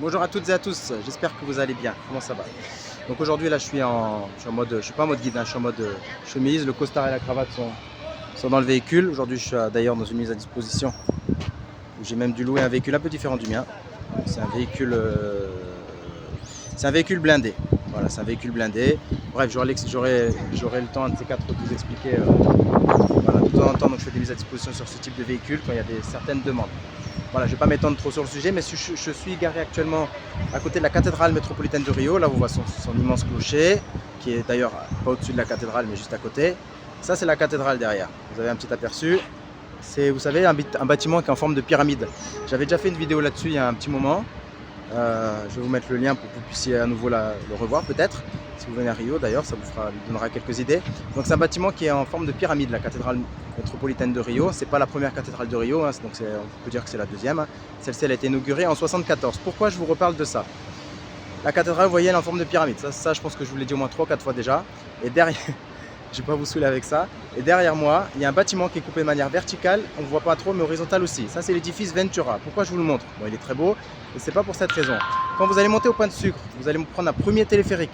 Bonjour à toutes et à tous, j'espère que vous allez bien. Comment ça va? Donc aujourd'hui là je suis en mode, je suis pas en mode guide, hein, je suis en mode chemise, le costard et la cravate sont dans le véhicule. Aujourd'hui je suis d'ailleurs dans une mise à disposition où j'ai même dû louer un véhicule un peu différent du mien. C'est un véhicule blindé. Voilà, c'est un véhicule blindé. Bref, j'aurai le temps de ces quatre de vous expliquer. Voilà, de temps en temps, donc je fais des mises à disposition sur ce type de véhicule quand il y a certaines demandes. Voilà, je ne vais pas m'étendre trop sur le sujet, mais je suis garé actuellement à côté de la cathédrale métropolitaine de Rio. Là, vous voyez son immense clocher, qui est d'ailleurs pas au-dessus de la cathédrale, mais juste à côté. Ça, c'est la cathédrale derrière. Vous avez un petit aperçu. C'est, vous savez, un bâtiment qui est en forme de pyramide. J'avais déjà fait une vidéo là-dessus il y a un petit moment. Je vais vous mettre le lien pour que vous puissiez à nouveau le revoir peut-être. Si vous venez à Rio d'ailleurs, ça vous donnera quelques idées. Donc c'est un bâtiment qui est en forme de pyramide, la cathédrale métropolitaine de Rio. C'est pas la première cathédrale de Rio, hein, donc on peut dire que c'est la deuxième. Celle-ci elle a été inaugurée en 74. Pourquoi je vous reparle de ça? La cathédrale, vous voyez, elle est en forme de pyramide. Ça je pense que je vous l'ai dit au moins 3 ou 4 fois déjà. Et derrière, je ne vais pas vous saouler avec ça. Et derrière moi, il y a un bâtiment qui est coupé de manière verticale. On ne voit pas trop, mais horizontale aussi. Ça, c'est l'édifice Ventura. Pourquoi je vous le montre? Bon, il est très beau, et c'est pas pour cette raison. Quand vous allez monter au Point de Sucre, vous allez prendre un premier téléphérique.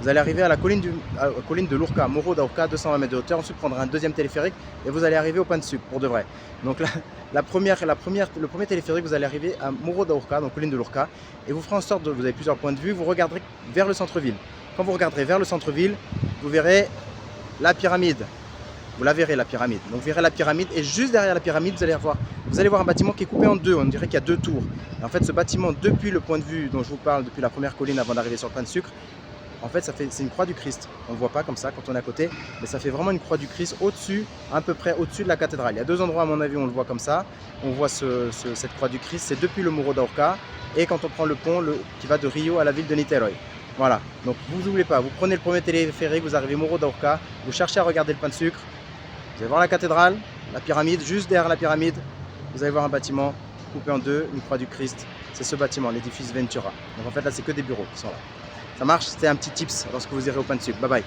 Vous allez arriver à la colline de Lurca, Morro da Urca, 220 mètres de hauteur. Ensuite, prendre un deuxième téléphérique et vous allez arriver au Point de Sucre pour de vrai. Donc là, le premier téléphérique, vous allez arriver à Morro da Urca, donc colline de Lurca, et vous ferez en sorte vous avez plusieurs points de vue. Vous regarderez vers le centre-ville. Quand vous regarderez vers le centre-ville, vous verrez la pyramide. Vous la verrez, la pyramide. Donc vous verrez la pyramide et juste derrière la pyramide, vous allez voir un bâtiment qui est coupé en deux. On dirait qu'il y a deux tours. Et en fait, ce bâtiment, depuis le point de vue dont je vous parle, depuis la première colline avant d'arriver sur le Point de Sucre, en fait, c'est une croix du Christ. On ne le voit pas comme ça quand on est à côté, mais ça fait vraiment une croix du Christ au-dessus, à peu près au-dessus de la cathédrale. Il y a deux endroits, à mon avis, où on le voit comme ça. On voit cette croix du Christ, c'est depuis le Morro da Urca et quand on prend le pont qui va de Rio à la ville de Niterói. Voilà, donc vous n'oubliez pas, vous prenez le premier téléphérique, vous arrivez au Morro da Urca, vous cherchez à regarder le Point de Sucre, vous allez voir la cathédrale, la pyramide, juste derrière la pyramide, vous allez voir un bâtiment coupé en deux, une croix du Christ, c'est ce bâtiment, l'édifice Ventura. Donc en fait là c'est que des bureaux qui sont là. Ça marche, c'était un petit tips lorsque vous irez au Point de Sucre. Bye bye.